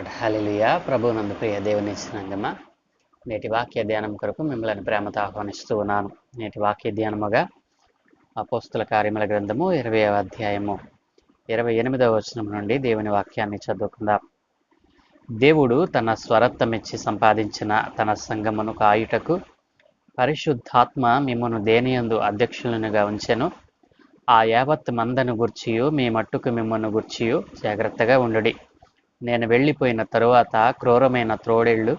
Lord. హల్లెలూయా. ప్రభువునందు ప్రియ దేవుని సంగమ, నేటి వాక్య ధ్యానం కొరకు మిమ్మల్ని ప్రేమతో ఆహ్వానిస్తూ ఉన్నాను. నేటి వాక్య ధ్యానముగా అపోస్తుల కార్యముల గ్రంథము 20వ అధ్యాయము 28వ వచనం నుండి దేవుని వాక్యాన్ని చదువుకుందాం. దేవుడు తన స్వరత్వమిచ్చి సంపాదించిన తన సంగమును కాయుటకు పరిశుద్ధాత్మ మిమ్మును దేనియందు అధ్యక్షులనుగా ఉంచెను. ఆ యావత్ మందను గూర్చియు మీ మట్టుకు మిమ్మల్ని గూర్చియు జాగ్రత్తగా ఉండుడి. నేను వెళ్ళిపోయిన తరువాత క్రూరమైన త్రోడేళ్లు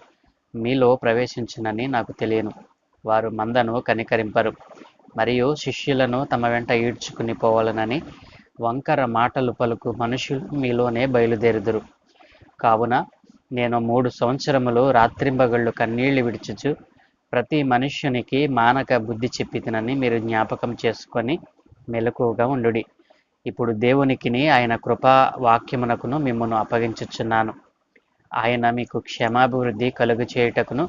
మీలో ప్రవేశించునని నాకు తెలియను. వారు మందను కనికరింపరు, మరియు శిష్యులను తమ వెంట ఈడ్చుకుని పోవాలనని వంకర మాటలు పలుకు మనుషులు మీలోనే బయలుదేరుదురు. కావున నేను 3 సంవత్సరములు రాత్రింబగళ్ళు కన్నీళ్లు విడిచుచు ప్రతి మనుష్యునికి మానక బుద్ధి చెప్పితినని మీరు జ్ఞాపకం చేసుకొని మెలకువగా ఉండుడి. ఇప్పుడు దేవునికిని ఆయన కృపా వాక్యమునకును మిమ్మును అప్పగించుచున్నాను. ఆయన మీకు క్షేమాభివృద్ధి కలుగు చేయుటకును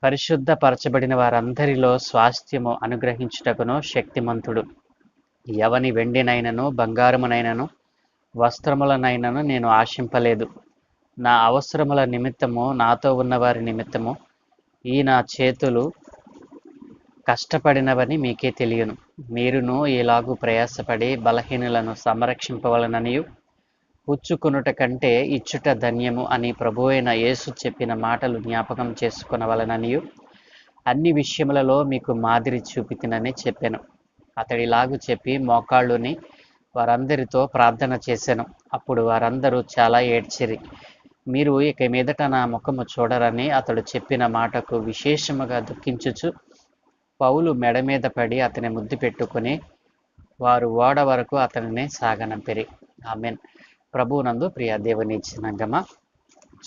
పరిశుద్ధపరచబడిన వారందరిలో స్వాస్థ్యము అనుగ్రహించుటకును శక్తిమంతుడు. ఎవని వెండినైనను బంగారమునైనను వస్త్రములనైనను నేను ఆశింపలేదు. నా అవసరముల నిమిత్తము నాతో ఉన్నవారి నిమిత్తము ఈ నా చేతులు కష్టపడినవని మీకే తెలియను. మీరును ఇలాగు ప్రయాసపడి బలహీనులను సంరక్షింపవలననియు పుచ్చుకొనుట కంటే ఇచ్చుట ధన్యము అని ప్రభువైన యేసు చెప్పిన మాటలు జ్ఞాపకం చేసుకొనవలననియు అన్ని విషయములలో మీకు మాదిరి చూపితినని చెప్పాను. అతడిలాగు చెప్పి మోకాళ్ళుని వారందరితో ప్రార్థన చేశాను. అప్పుడు వారందరూ చాలా ఏడ్చిరి. మీరు ఇక మీదట నా ముఖము చూడరని అతడు చెప్పిన మాటకు విశేషముగా దుఃఖించుచు పౌలు మెడ మీద పడి అతని ముద్దు పెట్టుకుని వారు ఓడ వరకు అతనిని సాగనంపిరి. ఆమేన్. ప్రభువునందు ప్రియ దేవుని సంగమ,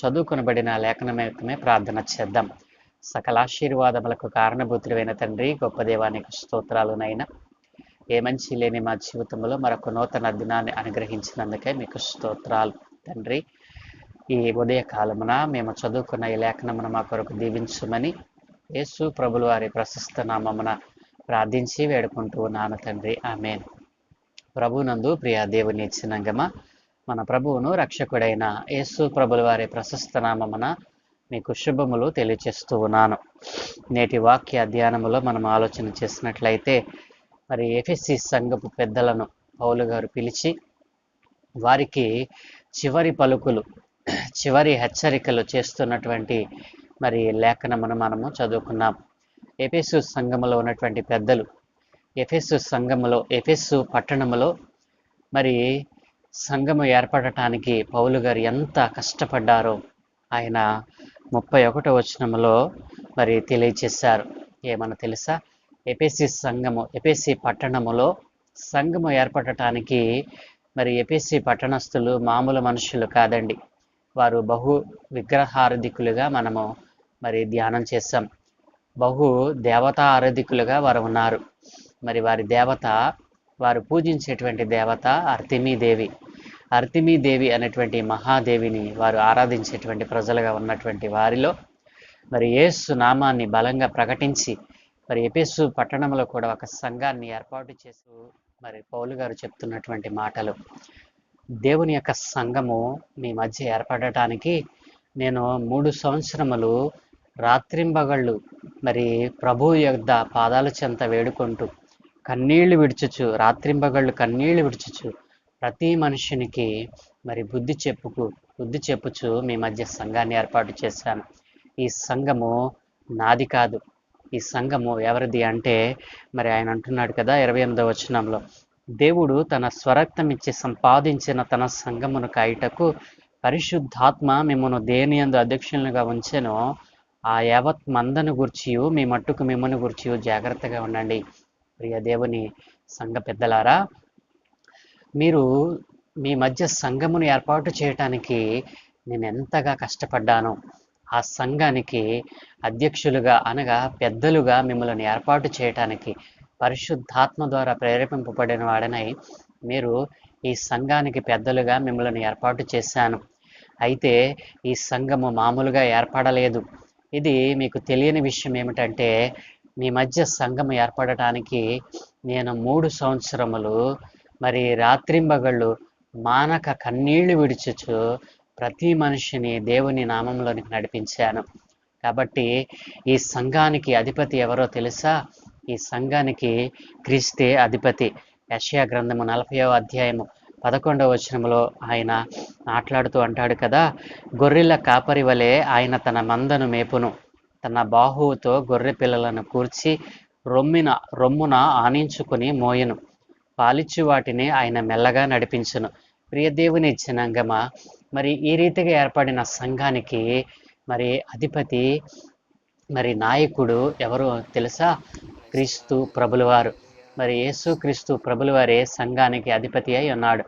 చదువుకొనబడిన లేఖనమే ప్రార్థన చేద్దాం. సకల ఆశీర్వాదములకు కారణభూతుడైన తండ్రి, గొప్ప దేవానికి స్తోత్రాలునైనా. ఏ మంచి లేని మా జీవితంలో మరొక నూతన దినాన్ని అనుగ్రహించినందుకే మీకు స్తోత్రాలు తండ్రి. ఈ ఉదయ కాలమున మేము చదువుకున్న ఈ లేఖనమును మా కొరకు దీవించమని యేసు ప్రభుల వారి ప్రశస్త నామమున ప్రార్థించి వేడుకుంటూ ఉన్నాను తండ్రి. ఆమేన్. ప్రభువునందు ప్రియ దేవుని సంగమ, మన ప్రభువును రక్షకుడైన యేసు ప్రభుల వారి ప్రశస్త నామమున మీకు శుభములు తెలియచేస్తూ ఉన్నాను. నేటి వాక్య ధ్యానములో మనం ఆలోచన చేసినట్లయితే, మరి ఎఫెసీ సంఘపు పెద్దలను పౌలు గారు పిలిచి వారికి చివరి పలుకులు, చివరి హెచ్చరికలు చేస్తున్నటువంటి మరి లేఖనమును మనము చదువుకున్నాం. ఎఫెసు సంఘములో ఉన్నటువంటి పెద్దలు ఎఫెసు పట్టణములో మరి సంఘము ఏర్పడటానికి పౌలు గారు ఎంత కష్టపడ్డారో ఆయన 31వ వచనములో మరి తెలియచేశారు. ఏమన్నా తెలుసా? ఎఫెసీ పట్టణములో సంఘము ఏర్పడటానికి మరి ఎఫెసీ పట్టణస్థులు మామూలు మనుషులు కాదండి. వారు బహు విగ్రహారాధికులుగా మనము మరి ధ్యానం చేశాం. బహు దేవతా ఆరాధికులుగా వారు ఉన్నారు. మరి వారి దేవత, వారు పూజించేటువంటి దేవత అర్తిమీదేవి అనేటువంటి మహాదేవిని వారు ఆరాధించేటువంటి ప్రజలుగా ఉన్నటువంటి వారిలో మరి యేసు నామాన్ని బలంగా ప్రకటించి మరి ఎఫెసు పట్టణంలో కూడా ఒక సంఘాన్ని ఏర్పాటు చేస్తూ మరి పౌలు గారు చెప్తున్నటువంటి మాటలు, దేవుని యొక్క సంఘము మీ మధ్య ఏర్పడటానికి నేను 3 సంవత్సరములు రాత్రింబగళ్ళు మరి ప్రభు యొక్క పాదాల చెంత వేడుకుంటూ కన్నీళ్లు విడుచుచు, రాత్రింబగళ్ళు కన్నీళ్లు విడుచుచు ప్రతి మనుషునికి మరి బుద్ధి చెప్పుచు మీ మధ్య సంఘాన్ని ఏర్పాటు చేశాను. ఈ సంఘము నాది కాదు. ఈ సంఘము ఎవరిది అంటే మరి ఆయన అంటున్నాడు కదా 28వ వచనంలో, దేవుడు తన స్వరక్తమిచ్చి సంపాదించిన తన సంఘమును కాయుటకు పరిశుద్ధాత్మ మిమ్మను దేనియందు అధ్యక్షులుగా ఉంచెనో ఆ యావత్ మందను గూర్చియు మీ మట్టుకు మిమ్మల్ని గూర్చియు జాగ్రత్తగా ఉండండి. ప్రియ దేవుని సంఘ పెద్దలారా, మీరు మీ మధ్య సంఘమును ఏర్పాటు చేయటానికి నేను ఎంతగా కష్టపడ్డానో, ఆ సంఘానికి అధ్యక్షులుగా అనగా పెద్దలుగా మిమ్మల్ని ఏర్పాటు చేయటానికి పరిశుద్ధాత్మ ద్వారా ప్రేరేపింపబడిన వాడనై మీరు ఈ సంఘానికి పెద్దలుగా మిమ్మల్ని ఏర్పాటు చేశాను. అయితే ఈ సంఘము మామూలుగా ఏర్పడలేదు. ఇది మీకు తెలియని విషయం ఏమిటంటే, మీ మధ్య సంఘము ఏర్పడటానికి నేను 3 సంవత్సరములు మరి రాత్రింబగళ్ళు మానక కన్నీళ్లు విడిచుచు ప్రతి మనిషిని దేవుని నామంలోనికి నడిపించాను. కాబట్టి ఈ సంఘానికి అధిపతి ఎవరో తెలుసా? ఈ సంఘానికి క్రీస్తే అధిపతి. యెషయా గ్రంథము 40వ అధ్యాయము 11వ వచనంలో ఆయన మాట్లాడుతూ అంటాడు కదా, గొర్రెల కాపరి వలె ఆయన తన మందను మేపును, తన బాహువుతో గొర్రె పిల్లలను కూర్చి రొమ్మున ఆనించుకుని మోయెను, పాలిచ్చు వాటిని ఆయన మెల్లగా నడిపించును. ప్రియ దేవుని జనాంగమా, మరి ఈ రీతిగా ఏర్పడిన సంఘానికి మరి అధిపతి, మరి నాయకుడు ఎవరు తెలుసా? క్రీస్తు ప్రభులవారు. మరి యేసు క్రీస్తు ప్రభులవారే సంఘానికి అధిపతి అయి ఉన్నాడు.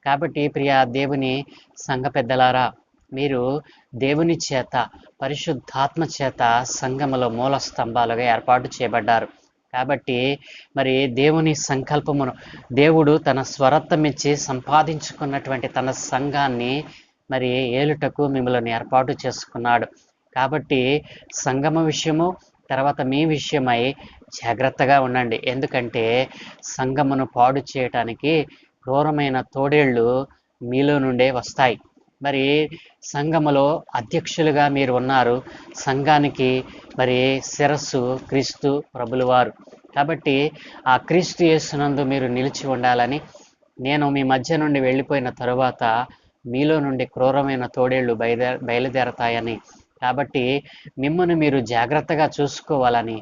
కాబట్టి ప్రియ దేవుని సంఘ పెద్దలారా, మీరు దేవుని చేత, పరిశుద్ధాత్మ చేత సంఘములో మూల స్తంభాలుగా ఏర్పాటు చేయబడ్డారు. కాబట్టి మరి దేవుని సంకల్పమును దేవుడు తన స్వరత్వం ఇచ్చి సంపాదించుకున్నటువంటి తన సంఘాన్ని మరి ఏలుటకు మిమ్మల్ని ఏర్పాటు చేసుకున్నాడు. కాబట్టి సంగమ విషయము, తర్వాత మీ విషయమై జాగ్రత్తగా ఉండండి. ఎందుకంటే సంగమును పాడు చేయటానికి క్రూరమైన తోడేళ్ళు మీలో నుండే వస్తాయి. మరి సంఘములో అధ్యక్షులుగా మీరు ఉన్నారు. సంఘానికి మరి శిరస్సు క్రీస్తు ప్రభులవారు. కాబట్టి ఆ క్రీస్తు యేసునందు మీరు నిలిచి ఉండాలని, నేను మీ మధ్య నుండి వెళ్ళిపోయిన తరువాత మీలో నుండి క్రూరమైన తోడేళ్ళు బయలుదేరతాయని, కాబట్టి మిమ్మల్ని మీరు జాగ్రత్తగా చూసుకోవాలని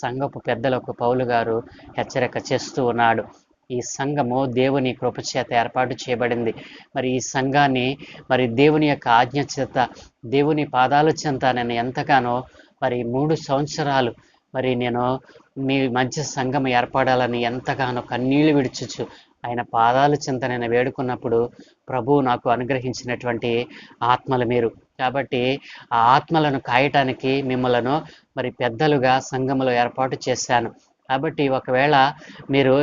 సంఘపు పెద్దలకు పౌలు గారు హెచ్చరిక చేస్తూ ఉన్నాడు. ఈ సంఘము దేవుని కృపచేత ఏర్పాటు చేయబడింది. మరి ఈ సంఘాన్ని మరి దేవుని యొక్క ఆజ్ఞ చేత, దేవుని పాదాల చెంత నేను ఎంతగానో మరి 3 సంవత్సరాలు మరి నేను మీ మధ్య సంఘం ఏర్పడాలని ఎంతగానో కన్నీళ్లు విడుచుచు ఆయన పాదాల చెంత నేను వేడుకున్నప్పుడు ప్రభువు నాకు అనుగ్రహించినటువంటి ఆత్మలు మీరు. కాబట్టి ఆ ఆత్మలను కాయటానికి మిమ్మలను మరి పెద్దలుగా సంఘములో ఏర్పాటు చేశాను. కాబట్టి ఒకవేళ మీరు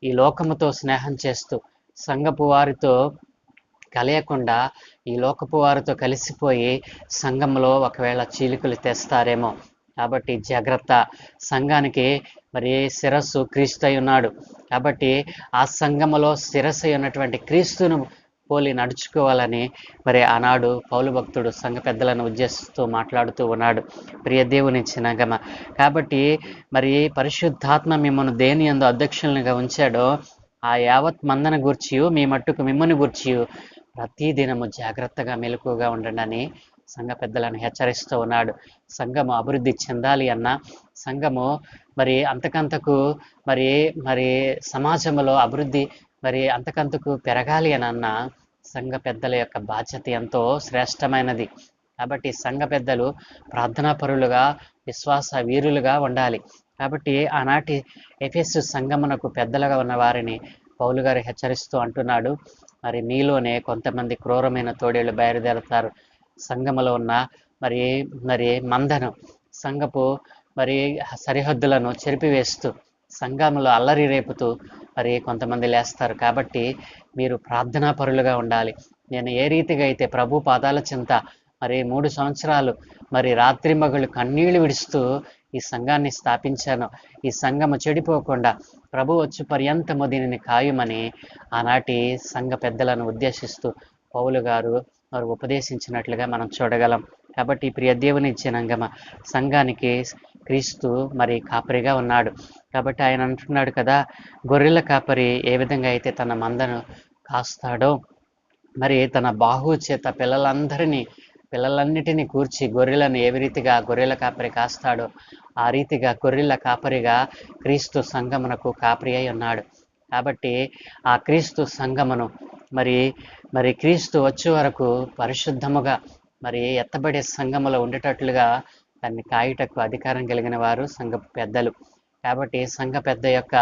ఈ లోకముతో స్నేహం చేస్తూ సంఘపు వారితో కలయకుండా ఈ లోకపు వారితో కలిసిపోయి సంఘంలో ఒకవేళ చీలికలు తెస్తారేమో. కాబట్టి జాగ్రత్త. సంఘానికి మరి శిరస్సు క్రీస్తు అయి ఉన్నాడు. కాబట్టి ఆ సంఘములో శిరస్సు అయి ఉన్నటువంటి క్రీస్తును పోలి నడుచుకోవాలని మరి ఆనాడు పౌలు భక్తుడు సంఘ పెద్దలను ఉద్దేశిస్తూ మాట్లాడుతూ ఉన్నాడు. ప్రియ దేవుని జనాంగమా, కాబట్టి మరి పరిశుద్ధాత్మ మిమ్మల్ని దేని యందు అధ్యక్షులుగా ఉంచాడో ఆ యావత్ మందను గూర్చి మీ మట్టుకు మిమ్మల్ని గూర్చి ప్రతి దినము జాగ్రత్తగా మెలకుగా ఉండండి అని సంఘ పెద్దలను హెచ్చరిస్తూ ఉన్నాడు. సంఘము అభివృద్ధి చెందాలి అన్నా, సంఘము మరి అంతకంతకు మరి మరి సమాజంలో అభివృద్ధి మరి అంతకంతకు పెరగాలి అని అన్నా, సంఘ పెద్దల యొక్క బాధ్యత ఎంతో శ్రేష్టమైనది. కాబట్టి సంఘ పెద్దలు ప్రార్థనా పరులుగా, విశ్వాస వీరులుగా ఉండాలి. కాబట్టి ఆనాటి ఎఫెసు సంఘమునకు పెద్దలుగా ఉన్న వారిని పౌలు గారు హెచ్చరిస్తూ అంటున్నాడు, మరి మీలోనే కొంతమంది క్రూరమైన తోడేళ్ళు బయలుదేరుతారు. సంఘములో ఉన్న మరి మరి మందను, సంఘపు మరి సరిహద్దులను చెరిపివేస్తూ సంఘములో అల్లరి రేపుతూ మరి కొంతమంది లేస్తారు. కాబట్టి మీరు ప్రార్థనా పరులుగా ఉండాలి. నేను ఏ రీతిగా అయితే ప్రభు పాదాల చెంత మరి 3 సంవత్సరాలు మరి రాత్రింబగళ్ళు కన్నీళ్లు విడుస్తూ ఈ సంఘాన్ని స్థాపించాను, ఈ సంఘము చెడిపోకుండా ప్రభు వచ్చి పర్యంతము దీనిని కాయుమని ఆనాటి సంఘ పెద్దలను ఉద్దేశిస్తూ పౌలు గారు వారు ఉపదేశించినట్లుగా మనం చూడగలం. కాబట్టి ప్రియ దేవుని జనాంగమ, సంఘానికి క్రీస్తు మరి కాపరిగా ఉన్నాడు. కాబట్టి ఆయన అంటున్నాడు కదా, గొర్రెల కాపరి ఏ విధంగా అయితే తన మందను కాస్తాడో మరి తన బాహు చేత పిల్లలన్నిటినీ కూర్చి గొర్రెలను ఏ రీతిగా గొర్రెల కాపరి కాస్తాడో ఆ రీతిగా గొర్రెల కాపరిగా క్రీస్తు సంఘమునకు కాపరి అయి ఉన్నాడు. కాబట్టి ఆ క్రీస్తు సంఘమును మరి క్రీస్తు వచ్చే వరకు పరిశుద్ధముగా మరి ఎత్తబడే సంఘములో ఉండేటట్లుగా దాన్ని కాయుటకు అధికారం కలిగిన వారు సంఘ పెద్దలు. కాబట్టి సంఘ పెద్ద యొక్క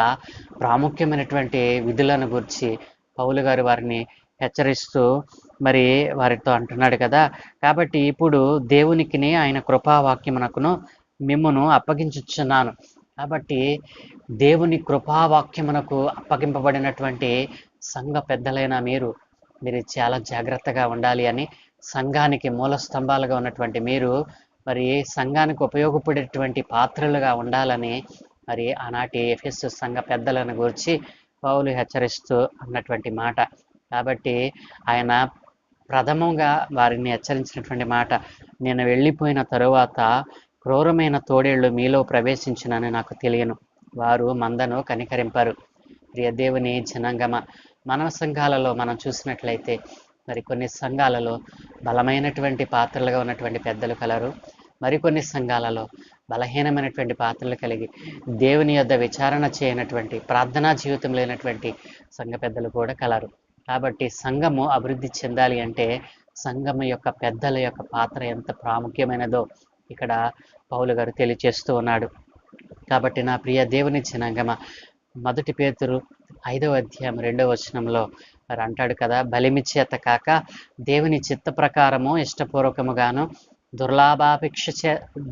ప్రాముఖ్యమైనటువంటి విధులను గురించి పౌలు గారు వారిని హెచ్చరిస్తూ మరి వారితో అంటున్నాడు కదా. కాబట్టి ఇప్పుడు దేవునికిని ఆయన కృపావాక్యమునకును మిమ్మును అప్పగించుచున్నాను. కాబట్టి దేవుని కృపావాక్యమునకు అప్పగింపబడినటువంటి సంఘ పెద్దలైన మీరు చాలా జాగ్రత్తగా ఉండాలి అని, సంఘానికి మూల స్తంభాలుగా ఉన్నటువంటి మీరు మరి సంఘానికి ఉపయోగపడేటువంటి పాత్రలుగా ఉండాలని మరి ఆనాటి ఎఫెసు సంఘ పెద్దలను గురించి పౌలు హెచ్చరిస్తూ అన్నటువంటి మాట. కాబట్టి ఆయన ప్రథమంగా వారిని హెచ్చరించినటువంటి మాట, నేను వెళ్ళిపోయిన తరువాత క్రూరమైన తోడేళ్ళు మీలో ప్రవేశించునని నాకు తెలియను, వారు మందను కనికరింపరు. ప్రియ దేవుని జనాంగమ, మానవ సంఘాలలో మనం చూసినట్లయితే మరి కొన్ని సంఘాలలో బలమైనటువంటి పాత్రలుగా ఉన్నటువంటి పెద్దలు కలరు, మరికొన్ని సంఘాలలో బలహీనమైనటువంటి పాత్రలు కలిగి దేవుని యొద్ద విచారణ చేయనటువంటి, ప్రార్థనా జీవితం లేనటువంటి సంఘ పెద్దలు కూడా కలరు. కాబట్టి సంఘము అభివృద్ధి చెందాలి అంటే సంఘము యొక్క పెద్దల యొక్క పాత్ర ఎంత ప్రాముఖ్యమైనదో ఇక్కడ పౌలు గారు తెలియచేస్తూ ఉన్నాడు. కాబట్టి నా ప్రియ దేవుని జనాంగమ, 1 పేతురు 5వ అధ్యాయం 2వ వచనంలో మరి అంటాడు కదా, బలిమి చేత కాక దేవుని చిత్త ప్రకారము ఇష్టపూర్వకముగాను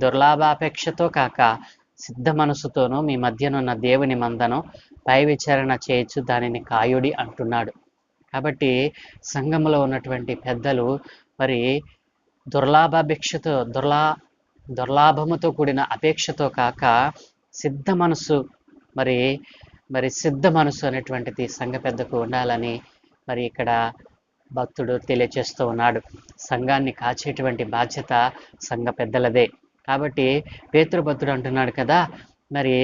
దుర్లాభాపేక్షతో కాక సిద్ధ మనసుతోనూ మీ మధ్యనున్న దేవుని మందను పై విచారణ చేయొచ్చు దానిని కాయుడి అంటున్నాడు. కాబట్టి సంఘంలో ఉన్నటువంటి పెద్దలు మరి దుర్లాభముతో కూడిన అపేక్షతో కాక సిద్ధ మనసు మరి సిద్ధ మనసు అనేటువంటిది సంఘ పెద్దకు ఉండాలని మరి ఇక్కడ భక్తుడు తెలియచేస్తూ ఉన్నాడు. సంఘాన్ని కాచేటువంటి బాధ్యత సంఘ పెద్దలదే. కాబట్టి పేతురు భక్తుడు అంటున్నాడు కదా, మరి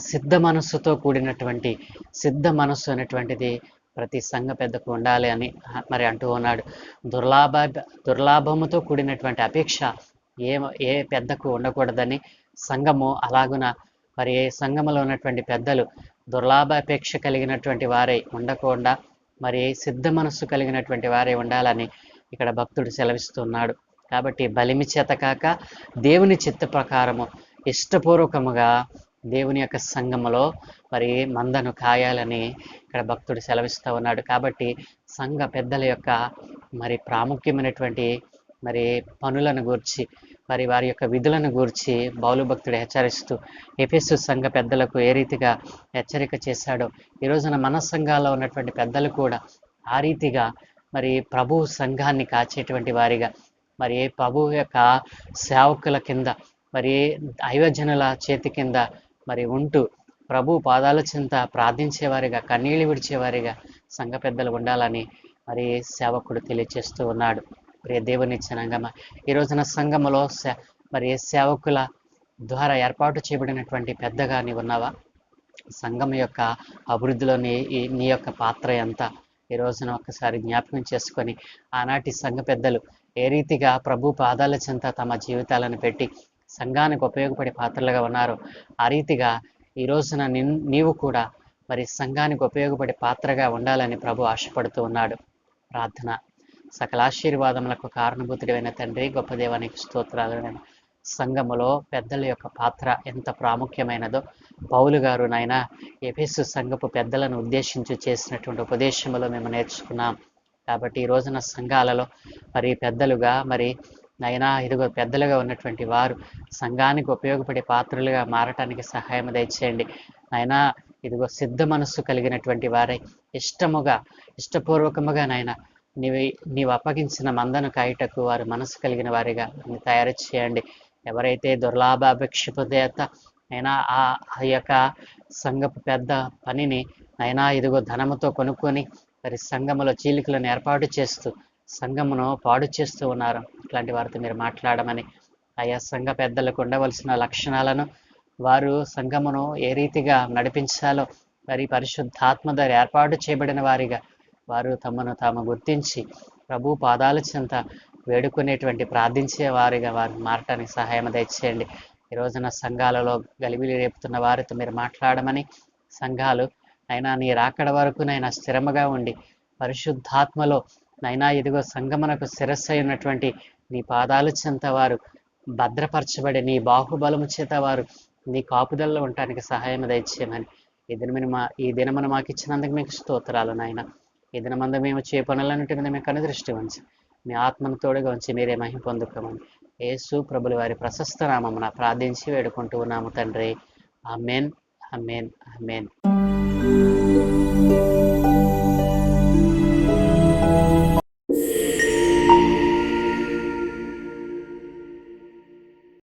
సిద్ధ మనస్సుతో కూడినటువంటి సిద్ధ మనస్సు అనేటువంటిది ప్రతి సంఘ పెద్దకు ఉండాలి అని మరి అంటూ ఉన్నాడు. దుర్లాభముతో కూడినటువంటి అపేక్ష ఏ పెద్దకు ఉండకూడదని, సంఘము అలాగున మరి సంఘములో ఉన్నటువంటి పెద్దలు దుర్లాభాపేక్ష కలిగినటువంటి వారై ఉండకుండా మరి సిద్ధ మనస్సు కలిగినటువంటి వారే ఉండాలని ఇక్కడ భక్తుడు సెలవిస్తున్నాడు. కాబట్టి బలిమి చేత కాక దేవుని చిత్త ప్రకారము ఇష్టపూర్వకముగా దేవుని యొక్క సంఘములో మరి మందను కాయాలని ఇక్కడ భక్తుడు సెలవిస్తూ ఉన్నాడు. కాబట్టి సంఘ పెద్దల యొక్క మరి ప్రాముఖ్యమైనటువంటి మరి పనులను గూర్చి మరి వారి యొక్క విధులను గూర్చి పౌలు భక్తుడు హెచ్చరిస్తూ ఎఫెసు సంఘ పెద్దలకు ఏ రీతిగా హెచ్చరిక చేశాడో ఈ రోజున మన సంఘాల్లో ఉన్నటువంటి పెద్దలు కూడా ఆ రీతిగా మరి ప్రభు సంఘాన్ని కాచేటువంటి వారిగా మరి ప్రభు యొక్క సేవకుల కింద మరి దైవజనుల చేతి కింద మరి ఉంటూ ప్రభు పాదాల చెంత ప్రార్థించేవారిగా, కన్నీళ్లు విడిచేవారిగా సంఘ పెద్దలు ఉండాలని మరి సేవకుడు తెలియచేస్తూ ఉన్నాడు. ప్రియ దేవుని జనాంగమ, ఈ రోజున సంఘములో మరి సేవకుల ద్వారా ఏర్పాటు చేయబడినటువంటి పెద్దగా నీవు ఉన్నావా? సంఘం యొక్క అభివృద్ధిలో నీ యొక్క పాత్ర ఎంత? ఈ రోజున ఒక్కసారి జ్ఞాపకం చేసుకొని ఆనాటి సంఘ పెద్దలు ఏ రీతిగా ప్రభు పాదాల చెంత తమ జీవితాలను పెట్టి సంఘానికి ఉపయోగపడే పాత్రలుగా ఉన్నారు, ఆ రీతిగా ఈ రోజున నీవు కూడా మరి సంఘానికి ఉపయోగపడే పాత్రగా ఉండాలని ప్రభు ఆశపడుతూ ఉన్నాడు. ప్రార్థన. సకల ఆశీర్వాదములకు కారణభూతుడైన తండ్రి, గొప్ప దేవానికి స్తోత్రాలు. సంఘములో పెద్దల యొక్క పాత్ర ఎంత ప్రాముఖ్యమైనదో పౌలు గారు నాయన ఎఫెసు సంఘపు పెద్దలను ఉద్దేశించి చేసినటువంటి ఉపదేశములో మేము నేర్చుకున్నాం. కాబట్టి ఈ రోజున సంఘాలలో మరి పెద్దలుగా మరి నైనా ఇదిగో పెద్దలుగా ఉన్నటువంటి వారు సంఘానికి ఉపయోగపడే పాత్రలుగా మారటానికి సహాయం దయచేయండి. నైనా ఇదిగో సిద్ధ మనస్సు కలిగినటువంటి వారై ఇష్టపూర్వకముగా నైనా నీవు అప్పగించిన మందను కాయటకు వారు మనసు కలిగిన వారిగా తయారు చేయండి. ఎవరైతే దుర్లాభాపేక్షత అయినా ఆ యొక్క సంఘపు పెద్ద పనిని అయినా ఇదిగో ధనముతో కొనుక్కొని మరి సంఘములో చీలికలను ఏర్పాటు చేస్తూ సంఘమును పాడు చేస్తూ ఉన్నారు, ఇట్లాంటి వారితో మీరు మాట్లాడమని, ఆయా సంఘ పెద్దలకు ఉండవలసిన లక్షణాలను వారు సంఘమును ఏ రీతిగా నడిపించాలో మరి పరిశుద్ధాత్మ ద్వారా ఏర్పాటు చేయబడిన వారిగా వారు తమను తాము గుర్తించి ప్రభు పాదాల చెంత వేడుకునేటువంటి ప్రార్థించే వారిగా వారు మారటానికి సహాయం దయచేయండి. ఈ రోజున సంఘాలలో గలిబిలి రేపుతున్న వారితో మీరు మాట్లాడమని, సంఘాలు అయినా నీ రాకడ వరకు నైనా స్థిరముగా ఉండి పరిశుద్ధాత్మలో నైనా ఇదిగో సంఘమునకు శిరస్సు అయినటువంటి నీ పాదాల చెంత వారు భద్రపరచబడి నీ బాహుబలము చేత వారు నీ కాపుదలలో ఉండటానికి సహాయం దయచేయమని ఈ దినమును మాకు ఇచ్చినందుకు మీకు స్తోత్రాలు నాయన. ఈ దినమందు మేము చే పనులన్నిటి మీద మీకు అనుదృష్టి ఉంచి మీ ఆత్మను తోడుగా ఉంచి మీరే మహిమ పొందుకోమని యేసు ప్రభుల వారి ప్రశస్త నామమున ప్రార్థించి వేడుకుంటూ ఉన్నాము తండ్రి. ఆమేన్, ఆమేన్, ఆమేన్.